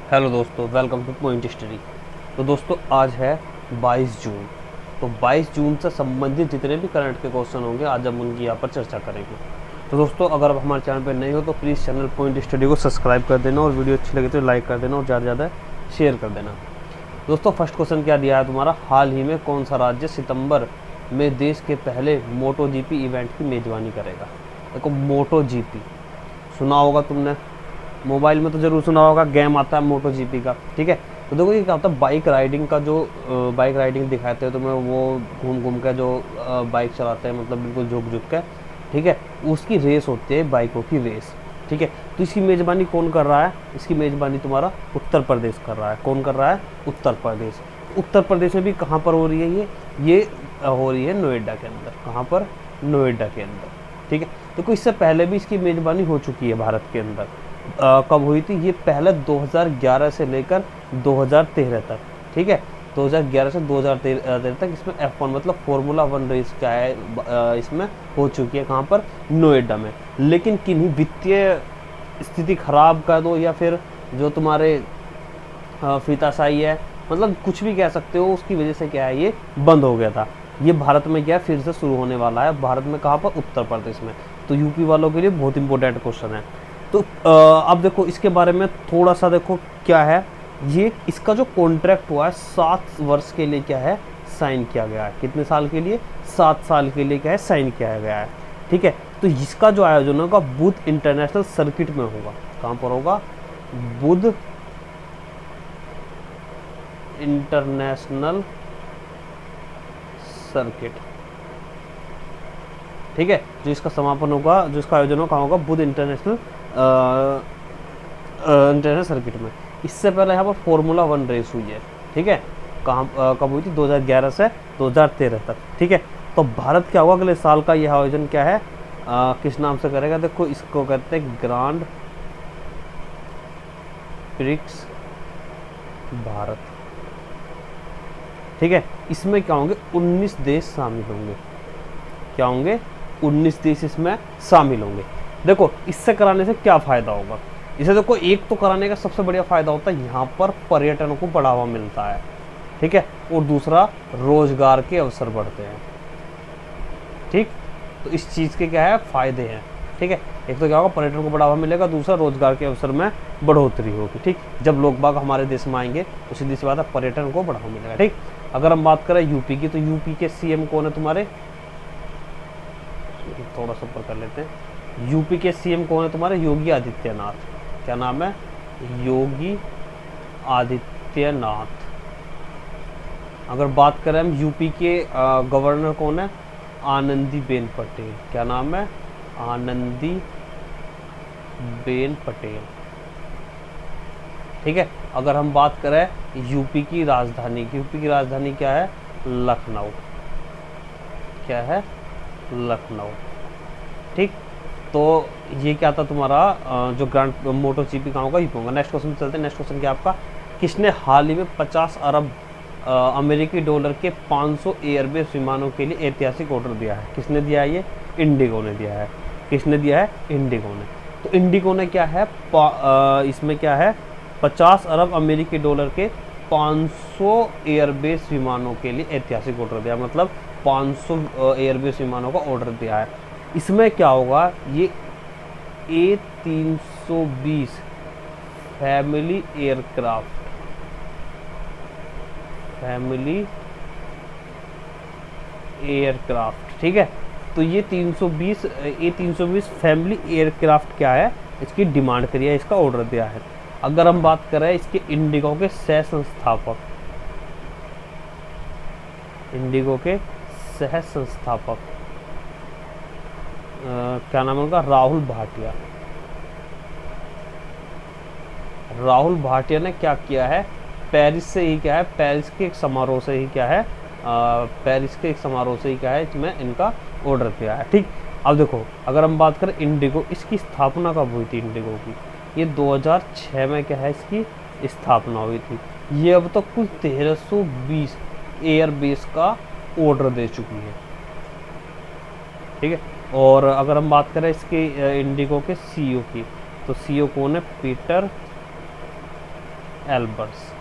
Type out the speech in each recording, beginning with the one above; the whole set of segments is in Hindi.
हेलो दोस्तों, वेलकम टू पॉइंट स्टडी। तो दोस्तों आज है 22 जून। तो 22 जून से संबंधित जितने भी करंट के क्वेश्चन होंगे आज हम उनकी यहाँ पर चर्चा करेंगे। तो दोस्तों अगर आप हमारे चैनल पर नए हो तो प्लीज़ चैनल पॉइंट स्टडी को सब्सक्राइब कर देना और वीडियो अच्छी लगे तो लाइक कर देना और ज़्यादा से ज़्यादा शेयर कर देना। दोस्तों फर्स्ट क्वेश्चन क्या दिया है तुम्हारा, हाल ही में कौन सा राज्य सितंबर में देश के पहले मोटो जीपी इवेंट की मेज़बानी करेगा। देखो मोटो जीपी सुना होगा तुमने, मोबाइल में तो ज़रूर सुना होगा, गेम आता है मोटो जीपी का। ठीक है, तो देखो ये क्या होता है, बाइक राइडिंग का जो बाइक राइडिंग दिखाते हैं तुम्हें, वो घूम घूम के जो बाइक चलाते हैं, मतलब बिल्कुल झुक झुक के। ठीक है, उसकी रेस होती है, बाइकों की रेस। ठीक है, तो इसकी मेज़बानी कौन कर रहा है? इसकी मेज़बानी तुम्हारा उत्तर प्रदेश कर रहा है। कौन कर रहा है? उत्तर प्रदेश। उत्तर प्रदेश में भी कहाँ पर हो रही है ये हो रही है नोएडा के अंदर। कहाँ पर? नोएडा के अंदर। ठीक है, तो इससे पहले भी इसकी मेज़बानी हो चुकी है भारत के अंदर। कब हुई थी ये? पहले 2011 से लेकर 2013 तक। ठीक है, 2011 से 2013 तक इसमें F1 मतलब फार्मूला 1 रेस क्या है इसमें हो चुकी है। कहाँ पर? नोएडा में। लेकिन किन्हीं वित्तीय स्थिति खराब कर दो या फिर जो तुम्हारे फीताशाही है, मतलब कुछ भी कह सकते हो, उसकी वजह से क्या है ये बंद हो गया था। ये भारत में क्या है फिर से शुरू होने वाला है। भारत में कहाँ पर? उत्तर प्रदेश में। तो यूपी वालों के लिए बहुत इंपॉर्टेंट क्वेश्चन है। तो अब देखो इसके बारे में थोड़ा सा देखो क्या है ये। इसका जो कॉन्ट्रैक्ट हुआ है 7 वर्ष के लिए क्या है साइन किया गया है। कितने साल के लिए? 7 साल के लिए क्या है साइन किया गया है। ठीक है, तो इसका जो आयोजन होगा बुध इंटरनेशनल सर्किट में होगा। कहाँ पर होगा? बुध इंटरनेशनल सर्किट। ठीक है, जो इसका समापन होगा, जो इसका आयोजन होगा कहाँ होगा? बुध इंटरनेशनल सर्किट में। इससे पहले यहाँ पर फार्मूला 1 रेस हुई है। ठीक है, कहाँ कब हुई थी? 2011 से 2013 तक। ठीक है, तो भारत क्या होगा अगले साल का यह आयोजन क्या है किस नाम से करेगा? देखो इसको कहते हैं ग्रांड प्रिक्स भारत। ठीक है, इसमें क्या होंगे? 19 देश शामिल होंगे। क्या होंगे? 19 देश इसमें शामिल होंगे। देखो इससे कराने से क्या फ़ायदा होगा? इसे देखो एक तो कराने का सबसे बढ़िया फ़ायदा होता है यहाँ पर पर्यटन को बढ़ावा मिलता है। ठीक है, और दूसरा रोजगार के अवसर बढ़ते हैं। ठीक, तो इस चीज़ के क्या है फ़ायदे हैं। ठीक है, एक तो क्या होगा पर्यटन को बढ़ावा मिलेगा, दूसरा रोजगार के अवसर में बढ़ोतरी होगी। ठीक, जब लोग बाग हमारे देश में आएंगे तो सीधी सी बात है पर्यटन को बढ़ावा मिलेगा। ठीक, अगर हम बात करें यूपी की, तो यूपी के सीएम कौन है तुम्हारे? थोड़ा सा ऊपर कर लेते हैं। यूपी के सीएम कौन है तुम्हारे? योगी आदित्यनाथ। क्या नाम है? योगी आदित्यनाथ। अगर बात करें हम यूपी के गवर्नर कौन है? आनंदीबेन पटेल। क्या नाम है? आनंदीबेन पटेल। ठीक है, अगर हम बात करें यूपी की राजधानी की, यूपी की राजधानी क्या है? लखनऊ। क्या है? लखनऊ। ठीक, तो ये क्या था तुम्हारा जो ग्रांड मोटो जीपी कहाँ होगा? यूपी होगा। नेक्स्ट क्वेश्चन चलते हैं। नेक्स्ट क्वेश्चन क्या आपका? किसने हाल ही में 50 अरब अमेरिकी डॉलर के 500 एयरबेस विमानों के लिए ऐतिहासिक ऑर्डर दिया है? किसने दिया है ये? इंडिगो ने दिया है। किसने दिया है? इंडिगो ने। तो इंडिगो ने क्या है इसमें क्या है 50 अरब अमेरिकी डॉलर के 500 एयरबेस विमानों के लिए ऐतिहासिक ऑर्डर दिया, मतलब 500 एयरबेस विमानों का ऑर्डर दिया है। इसमें क्या होगा? ये A320 family aircraft, family aircraft. ठीक है, तो ये A320 फैमिली एयरक्राफ्ट क्या है इसकी डिमांड करी है, इसका ऑर्डर दिया है। अगर हम बात करें इसके इंडिगो के सह संस्थापक, इंडिगो के सह संस्थापक क्या नाम है उनका? राहुल भाटिया। राहुल भाटिया ने क्या किया है? पेरिस से ही क्या है, पेरिस के एक समारोह से ही क्या है पेरिस के एक समारोह से ही क्या है इसमें इनका ऑर्डर दिया है। ठीक, अब देखो अगर हम बात करें इंडिगो, इसकी स्थापना कब हुई थी इंडिगो की? ये 2006 में क्या है इसकी स्थापना हुई थी। ये अब तक कुल 1320 एयरबेस का ऑर्डर दे चुकी है। ठीक है, और अगर हम बात करें इसके इंडिगो के सीईओ की, तो सीईओ कौन है? Peter Elbers.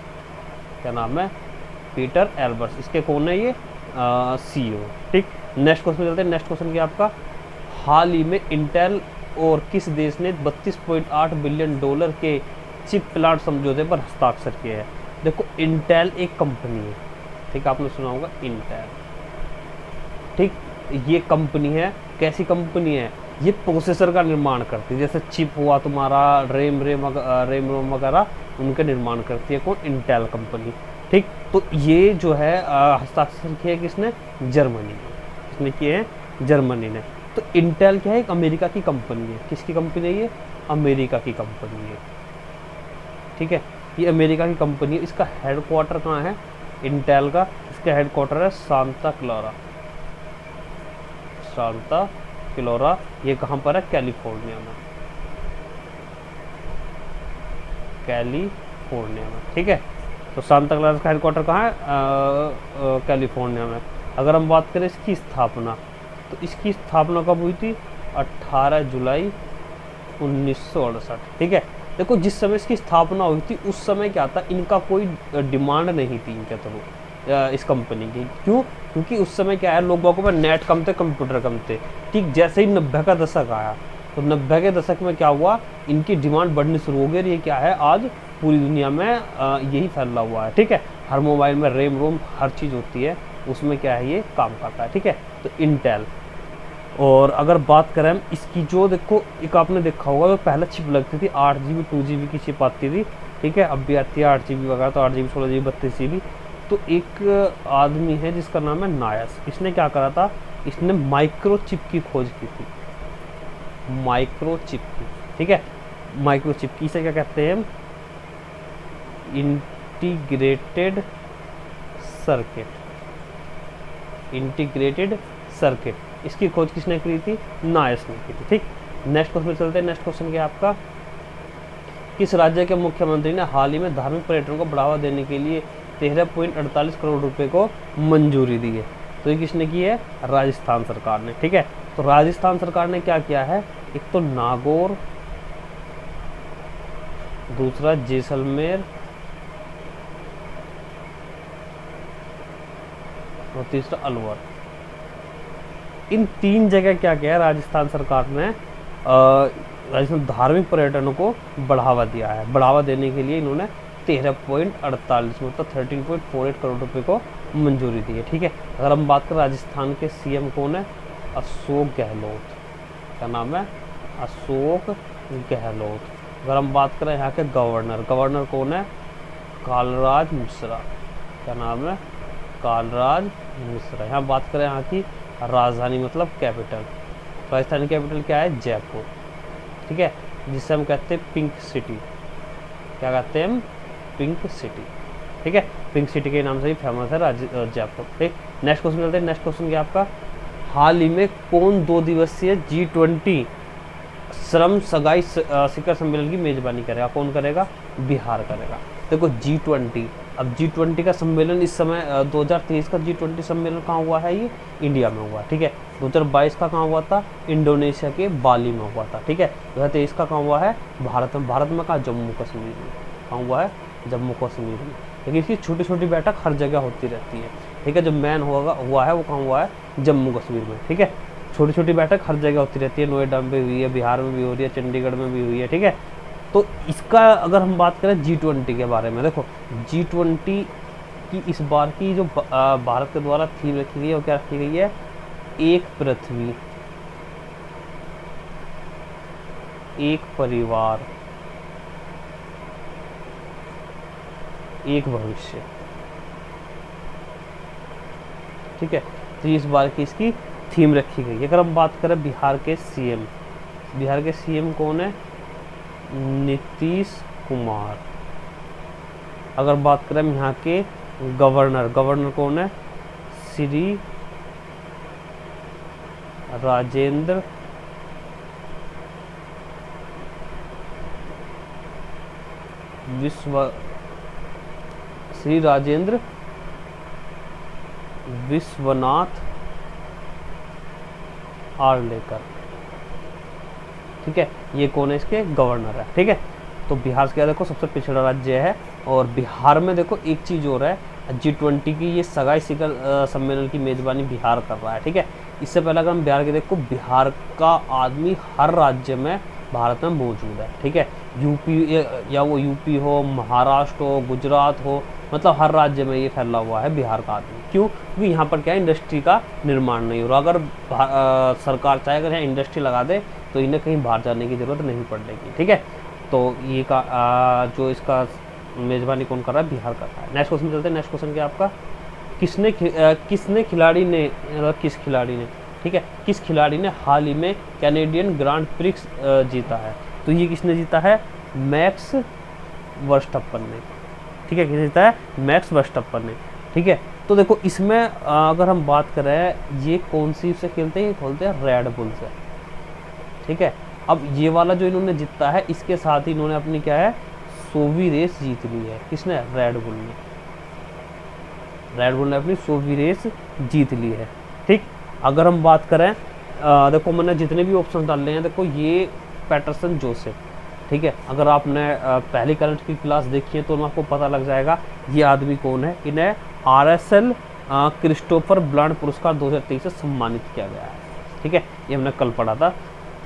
क्या नाम है? Peter Elbers. इसके कौन है? ये CEO। ठीक, नेक्स्ट क्वेश्चन चलते हैं। नेक्स्ट क्वेश्चन क्या आपका? हाल ही में इंटेल और किस देश ने 32.8 बिलियन डॉलर के चिप प्लांट समझौते पर हस्ताक्षर किए हैं? देखो, इंटेल एक कंपनी है, ठीक, आपने सुना होगा इंटेल। ठीक, ये कंपनी है, कैसी कंपनी है? ये प्रोसेसर का निर्माण करती है, जैसे चिप हुआ तुम्हारा, रैम रोम वगैरह, उनका निर्माण करती है कौन? Intel company. ठीक, तो ये जो है हस्ताक्षर किया किसने? जर्मनी ने। किसने किए हैं? जर्मनी ने। तो इंटेल क्या है? एक अमेरिका की कंपनी है। किसकी कंपनी है ये? अमेरिका की कंपनी है। ठीक है, ये अमेरिका की कंपनी है। इसका हेडक्वार्टर कहाँ है? इंटेल का इसका हेडक्वार्टर है सांता क्लारा। सांता क्लारा, ये कहाँ पर है? कैलिफोर्निया में। कैलिफोर्निया में। ठीक है, तो सांता क्लारा का हेडक्वार्टर कहाँ है? कैलिफोर्निया में। अगर हम बात करें इसकी स्थापना, तो इसकी स्थापना कब हुई थी? 18 जुलाई 1968। ठीक है, देखो जिस समय इसकी स्थापना हुई थी उस समय क्या था? इनका कोई डिमांड नहीं थी इनके तरफ इस कंपनी की। क्यों? क्योंकि उस समय क्या है, लोगों के नेट कम थे, कंप्यूटर कम थे। ठीक, जैसे ही 90 का दशक आया, तो 90 के दशक में क्या हुआ? इनकी डिमांड बढ़नी शुरू हो गई। ये क्या है, आज पूरी दुनिया में यही फैला हुआ है। ठीक है, हर मोबाइल में रैम रोम हर चीज़ होती है, उसमें क्या है, ये काम करता है। ठीक है, तो इंटेल। और अगर बात करें हम इसकी, जो देखो एक आपने देखा होगा, तो पहले चिप लगती थी 8 GB 2 GB की चिप आती थी। ठीक है, अब भी आती है 8 GB वगैरह, तो 8 GB 16 GB 32 GB। तो एक आदमी है जिसका नाम है नायस। इसने क्या करा था? इसने माइक्रोचिप की खोज की थी। माइक्रोचिप की। ठीक है, माइक्रोचिप की इसे क्या कहते हैं? Integrated circuit. इंटीग्रेटेड सर्किट, इसकी खोज किसने की थी? नायस ने की थी। ठीक, नेक्स्ट क्वेश्चन चलते हैं। नेक्स्ट क्वेश्चन क्या आपका? किस राज्य के मुख्यमंत्री ने हाल ही में धार्मिक पर्यटन को बढ़ावा देने के लिए 13.48 करोड़ रुपए को मंजूरी दी है? तो ये किसने की है? राजस्थान सरकार ने। ठीक है, तो राजस्थान सरकार ने क्या किया है? एक तो नागौर, दूसरा जैसलमेर और तीसरा अलवर। इन 3 जगह क्या किया है राजस्थान सरकार ने? राजस्थान धार्मिक पर्यटन को बढ़ावा दिया है। बढ़ावा देने के लिए इन्होंने 13.48 मतलब 13.48 करोड़ रुपए को मंजूरी दी है। ठीक है, अगर हम बात करें राजस्थान के CM कौन है? अशोक गहलोत। क्या नाम है? अशोक गहलोत। अगर हम बात करें यहाँ के गवर्नर, गवर्नर कौन है? कालराज मिश्रा। क्या नाम है? कालराज मिश्रा। यहाँ बात करें यहाँ की राजधानी मतलब कैपिटल, राजस्थानी कैपिटल क्या है? जयपुर। ठीक है, जिसे हम कहते हैं पिंक सिटी। क्या कहते हैं हम? Pink city. ठीक है, पिंक सिटी के नाम से ही फेमस है जयपुर। ठीक, नेक्स्ट क्वेश्चन चलते हैं। नेक्स्ट क्वेश्चन क्या आपका? हाल ही में कौन 2 दिवसीय G20 श्रम सगाई शिखर सम्मेलन की मेजबानी करेगा? कौन करेगा? बिहार करेगा। देखो G20, अब G20 का सम्मेलन इस समय 2023 का G20 सम्मेलन कहाँ हुआ है? ये इंडिया में हुआ। ठीक है, 2022 का कहाँ हुआ था? इंडोनेशिया के बाली में हुआ था। ठीक है, 2023 का कहाँ हुआ है? भारत में। भारत में कहाँ? जम्मू कश्मीर में। कहाँ हुआ है? जम्मू कश्मीर में। लेकिन इसकी छोटी छोटी बैठक हर जगह होती रहती है। ठीक है, जो मेन हुआ है वो कहाँ हुआ है? जम्मू कश्मीर में। ठीक है, छोटी छोटी बैठक हर जगह होती रहती है। नोएडा में भी हुई है, बिहार में भी हो रही है, चंडीगढ़ में भी हुई है। ठीक है, तो इसका अगर हम बात करें G20 के बारे में, देखो G20 की इस बार की जो भारत के द्वारा थीम रखी गई है वो क्या रखी गई है? एक पृथ्वी, एक परिवार, एक भविष्य। ठीक है, तो इस बार की इसकी थीम रखी गई है। अगर हम बात करें बिहार के CM, बिहार के CM कौन है? नीतीश कुमार। अगर बात करें हम यहाँ के गवर्नर, गवर्नर कौन है? श्री राजेंद्र विश्वनाथ आर्लेकर। ठीक है, ये कौन है? इसके गवर्नर है। ठीक है, तो बिहार क्या देखो सबसे पिछड़ा राज्य है। और बिहार में देखो एक चीज़ और है, G20 की ये सगाई शिखर सम्मेलन की मेज़बानी बिहार कर रहा है, ठीक है। इससे पहले अगर हम बिहार के देखो, बिहार का आदमी हर राज्य में भारत में मौजूद है, ठीक है। यूपी या वो यूपी हो, महाराष्ट्र हो, गुजरात हो, मतलब हर राज्य में ये फैला हुआ है बिहार का आदमी। क्यों? क्योंकि यहाँ पर क्या है, इंडस्ट्री का निर्माण नहीं हो रहा। अगर सरकार चाहे अगर यहाँ इंडस्ट्री लगा दे तो इन्हें कहीं बाहर जाने की ज़रूरत नहीं पड़ेगी, ठीक है। तो ये जो इसका मेज़बानी कौन कर रहा है, बिहार कर रहा है। नेक्स्ट क्वेश्चन चलते हैं। नेक्स्ट क्वेश्चन क्या आपका, किस खिलाड़ी ने ठीक है, किस खिलाड़ी ने हाल ही में कैनेडियन ग्रांड प्रिक्स जीता है? तो ये किसने जीता है, मैक्स वर्स्टप्पन ने, ठीक है। किसने जीता है, मैक्स वर्स्टप्पन ने, ठीक है। तो देखो इसमें अगर हम बात करें, ये कौन सी से खेलते हैं, ये खोलते हैं रेड बुल से, ठीक है। अब ये वाला जो इन्होंने जीता है, इसके साथ ही इन्होंने अपनी क्या है, सोवी रेस जीत ली है। किसने, रेड बुल ने। रेड बुल ने अपनी सोवी रेस जीत ली है, ठीक। अगर हम बात करें, देखो मैंने जितने भी ऑप्शन डाले हैं, देखो ये पैटरसन जोसेफ, ठीक है। अगर आपने पहली करंट की क्लास देखी है तो आपको पता लग जाएगा ये आदमी कौन है। इन्हें RSL क्रिस्टोफर ब्लांड पुरस्कार 2023 से सम्मानित किया गया है, ठीक है। ये हमने कल पढ़ा था।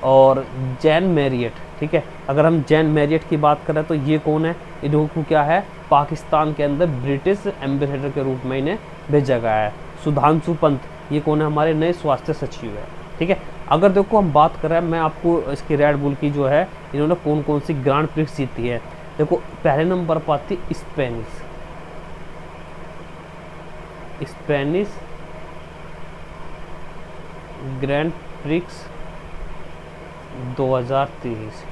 और जैन मैरियट, ठीक है। अगर हम जैन मैरियट की बात करें तो ये कौन है, इनको क्या है, पाकिस्तान के अंदर ब्रिटिश एम्बेसडर के रूप में इन्हें भेजा गया है। सुधांशु पंत, ये कौन है, हमारे नए स्वास्थ्य सचिव है, ठीक है। अगर देखो हम बात करें, मैं आपको इसकी रेड बुल की जो है, इन्होंने कौन कौन सी ग्रांड प्रिक्स जीती है। देखो पहले नंबर पर आती है स्पेनिश ग्रैंड प्रिक्स 2023,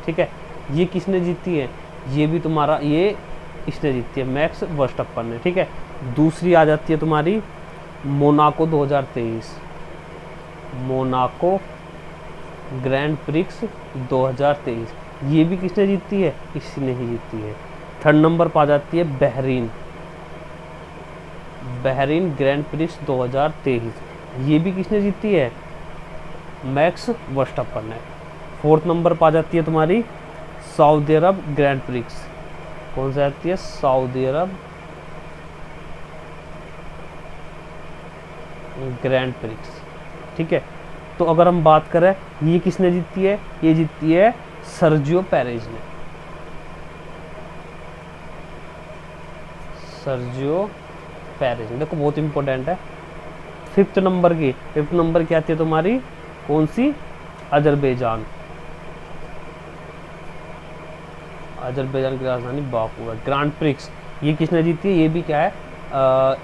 ठीक है। ये किसने जीती है, ये भी तुम्हारा ये इसने जीती है, मैक्स वर्स्टप्पन ने, ठीक है। दूसरी आ जाती है तुम्हारी मोनाको 2023, मोनाको ग्रैंड प्रिक्स 2023, ये भी किसने जीती है, इसने ही जीती है। थर्ड नंबर पर आ जाती है बहरीन ग्रैंड प्रिक्स 2023, ये भी किसने जीती है, मैक्स वर्स्टप्पन ने। फोर्थ नंबर पर आ जाती है तुम्हारी सऊदी अरब ग्रैंड प्रिक्स, कौन सी आती है, सऊदी अरब ग्रैंड प्रिक्स, ठीक है। तो अगर हम बात करें, ये किसने जीती है, ये जीती है सर्जियो पेरेज ने, सर्जियो पेरेज। देखो बहुत इंपॉर्टेंट है। फिफ्थ नंबर की आती है तुम्हारी कौन सी, अजरबैजान की राजधानी बाकू है। ग्रांड प्रिक्स ये किसने जीती है, ये भी क्या है,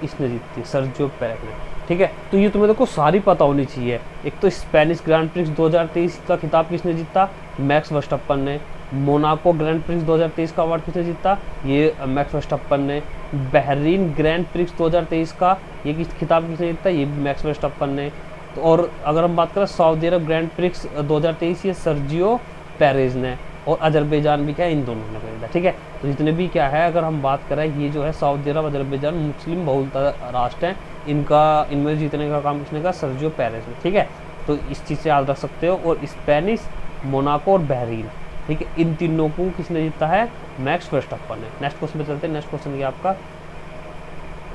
इसने जीती है, सर्जियो पेरेज ने, ठीक है। तो ये तुम्हें देखो सारी पता होनी चाहिए। एक तो स्पेनिश ग्रैंड प्रिक्स 2023 का खिताब किसने जीता, मैक्स वर्स्टप्पन ने। मोनाको ग्रैंड प्रिक्स 2023 का अवार्ड किसने जीता, ये मैक्स वर्स्टप्पन ने। बहरीन ग्रैंड प्रिक्स 2023 का ये खिताब किसने जीता, ये भी मैक्स वर्स्टप्पन ने। तो और अगर हम बात करें सऊदी अरब ग्रैंड प्रिक्स 2023, ये सर्जियो पेरेज ने। और अजरबैजान भी क्या है, इन दोनों ने खरीदा, ठीक है। तो जितने भी क्या है, अगर हम बात करें, ये जो है सऊदी अरब अजरबैजान मुस्लिम बहुलता राष्ट्र हैं, इनमें जीतने का काम किसने का, सर्जियो पेरेज ने, ठीक है। तो इस चीज़ से याद रख सकते हो। और स्पेनिश, मोनाको और बहरीन, ठीक है, इन तीनों को किसने जीता है, मैक्स वर्स्टप्पन ने। नेक्स्ट क्वेश्चन पे चलते हैं। नेक्स्ट क्वेश्चन ये आपका,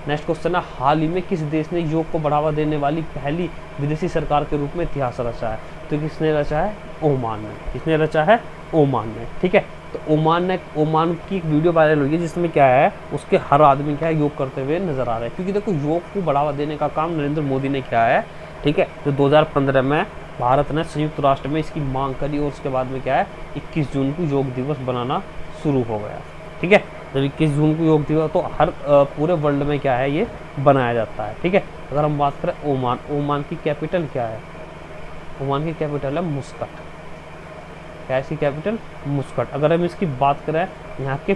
नेक्स्ट क्वेश्चन है, हाल ही में किस देश ने योग को बढ़ावा देने वाली पहली विदेशी सरकार के रूप में इतिहास रचा है? तो किसने रचा है, ओमान ने। किसने रचा है, ओमान ने, ठीक है। तो ओमान की एक वीडियो वायरल हुई है जिसमें क्या है, उसके हर आदमी क्या है, योग करते हुए नजर आ रहे हैं। क्योंकि देखो योग को बढ़ावा देने का काम नरेंद्र मोदी ने किया है, ठीक है। तो 2015 में भारत ने संयुक्त राष्ट्र में इसकी मांग करी और उसके बाद में क्या है, 21 जून को योग दिवस बनाना शुरू हो गया, ठीक है। जब 21 जून को योग दिवस, तो हर पूरे वर्ल्ड में क्या है, ये बनाया जाता है, ठीक है। अगर हम बात करें ओमान की कैपिटल क्या है, ओमान की कैपिटल है मुस्कट। क्या है इसकी कैपिटल, मुस्कट। अगर हम इसकी बात करें, यहाँ के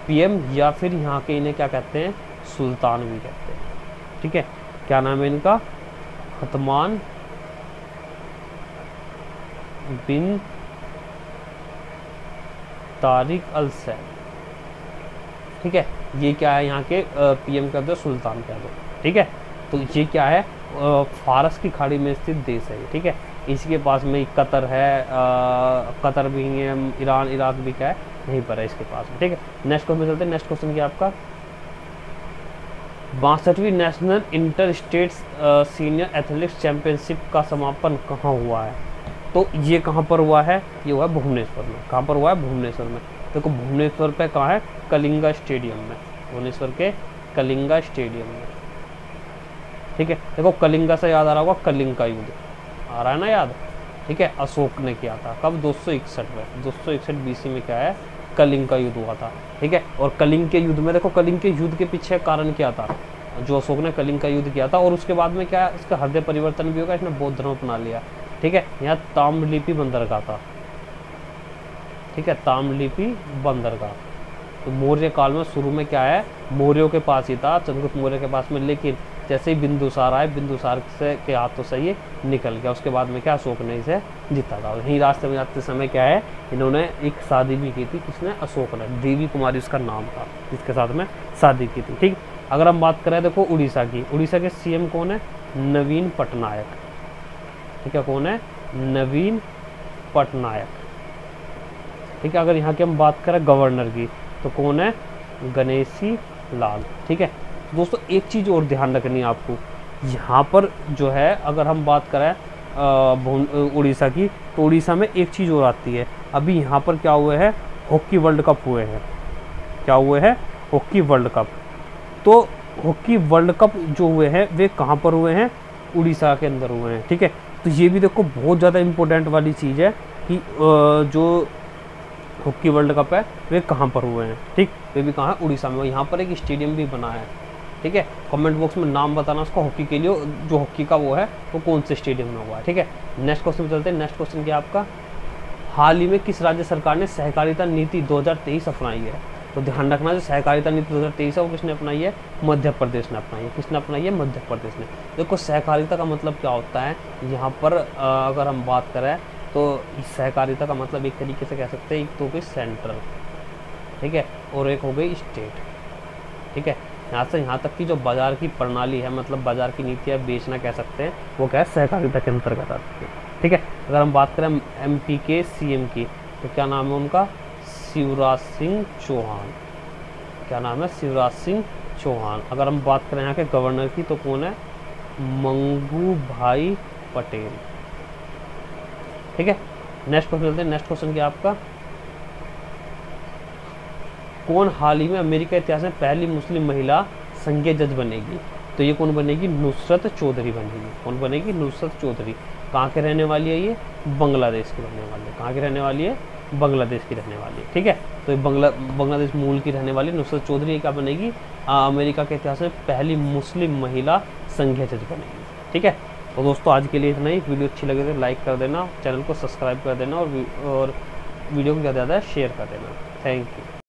पीएम या फिर यहाँ के इन्हें क्या कहते हैं, सुल्तान भी कहते हैं, ठीक है। क्या नाम है इनका, हतमान बिन तारिक अल सैद, ठीक है। ये क्या है, यहाँ के पीएम कहते हो, सुल्तान कहते हो, ठीक है। तो ये क्या है, फारस की खाड़ी में स्थित देश है, ठीक है। इसी के पास में कतर है, कतर भी है, ईरान इराक भी क्या है यहीं पर है इसके पास में, ठीक है। नेक्स्ट क्वेश्चन चलते हैं। नेक्स्ट क्वेश्चन क्या आपका 62वीं national inter states senior athletics championship का समापन कहाँ हुआ है? तो ये कहाँ पर हुआ है? ये हुआ है भुवनेश्वर में। कहाँ पर हुआ है? भुवनेश्वर में। देखो भुवनेश्वर पे कहाँ है? कलिंगा स्टेडियम में, भुवनेश्वर के कलिंगा स्टेडियम में, ठीक है। देखो कलिंगा से याद आ रहा होगा कलिंग का युद्ध, आ रहा है ना याद, ठीक है। अशोक ने किया था कब? 261 में, 261 BC में क्या है? कलिंग का युद्ध हुआ था, ठीक है। और कलिंग के युद्ध में देखो, कलिंग के युद्ध के पीछे कारण क्या था? जो अशोक ने कलिंग का युद्ध किया था, और उसके बाद में क्या है, इसका हृदय परिवर्तन भी होगा, इसने बौद्ध धर्म अपना लिया, ठीक है। यहाँ ताम्रलिपि बंदरगाह था, ठीक है, ताम्रलिपि बंदरगाह। तो मौर्य काल में शुरू में क्या है, मौर्यों के पास ही था, चंद्रगुप्त मौर्य के पास में, लेकिन जैसे ही बिंदुसार आए, बिंदुसार से के हाथों से ये निकल गया। उसके बाद में क्या, अशोक ने इसे जीता था। यहीं रास्ते में जाते समय क्या है, इन्होंने एक शादी भी की थी, किसने? अशोक ने, देवी कुमारी उसका नाम था, जिसके साथ में शादी की थी, ठीक। अगर हम बात करें देखो उड़ीसा की, उड़ीसा के CM कौन है? नवीन पटनायक, ठीक है। कौन है? नवीन पटनायक, ठीक है। अगर यहाँ की हम बात करें गवर्नर की, तो कौन है? गणेशी लाल, ठीक है। दोस्तों एक चीज़ और ध्यान रखनी है आपको, यहाँ पर जो है अगर हम बात करें उड़ीसा की, तो उड़ीसा में एक चीज़ और आती है। अभी यहाँ पर क्या हुए हैं? हॉकी वर्ल्ड कप हुए हैं। क्या हुए हैं? Hockey world cup. तो हॉकी वर्ल्ड कप जो हुए हैं वे कहाँ पर हुए हैं? उड़ीसा के अंदर हुए हैं, ठीक है। तो ये भी देखो बहुत ज़्यादा इम्पोर्टेंट वाली चीज़ है कि जो हॉकी वर्ल्ड कप है वे कहाँ पर हुए हैं, ठीक। वे भी कहाँ है? उड़ीसा में। यहाँ पर एक स्टेडियम भी बना है, ठीक है। कमेंट बॉक्स में नाम बताना उसका हॉकी के लिए, जो हॉकी का वो है वो कौन से स्टेडियम में हुआ है, ठीक है। नेक्स्ट क्वेश्चन चलते हैं। नेक्स्ट क्वेश्चन क्या आपका, हाल ही में किस राज्य सरकार ने सहकारिता नीति 2023 अपनाई है? तो ध्यान रखना, जो सहकारिता नीति 2023 है वो किसने अपनाई है? मध्य प्रदेश ने अपनाई है। किसने अपनाई है? मध्य प्रदेश ने। देखो सहकारिता का मतलब क्या होता है, यहाँ पर अगर हम बात करें तो सहकारिता का मतलब एक तरीके से कह सकते हैं, एक तो हो गई सेंट्रल, ठीक है, और एक हो गई स्टेट, ठीक है। यहाँ से यहाँ तक की जो बाजार की प्रणाली है, मतलब बाजार की नीतियाँ बेचना कह सकते हैं, वो क्या है? सहकारिता के अंतर्गत आती है, ठीक है। अगर हम बात करें MP के CM की, तो क्या नाम है उनका? शिवराज सिंह चौहान। क्या नाम है? शिवराज सिंह चौहान। अगर हम बात करें यहाँ के गवर्नर की, तो कौन है? मंगू भाई पटेल, ठीक है। नेक्स्ट क्वेश्चन चलते हैं। नेक्स्ट क्वेश्चन क्या आपका, कौन हाल ही में अमेरिका इतिहास में पहली मुस्लिम महिला संघीय जज बनेगी? तो ये कौन बनेगी? नुसरत चौधरी बनेगी। कौन बनेगी? नुसरत चौधरी। कहाँ के रहने वाली है ये? बांग्लादेश की रहने वाली है। कहाँ की रहने वाली है? बांग्लादेश की रहने वाली है, ठीक है। तो ये बांग्लादेश मूल की रहने वाली नुसरत चौधरी क्या बनेगी? अमेरिका के इतिहास में पहली मुस्लिम महिला संघीय जज बनेगी, ठीक है। तो दोस्तों आज के लिए इतना ही। वीडियो अच्छी लगे तो लाइक कर देना, चैनल को सब्सक्राइब कर देना, और वीडियो को ज़्यादा से ज़्यादा शेयर कर देना। Thank you.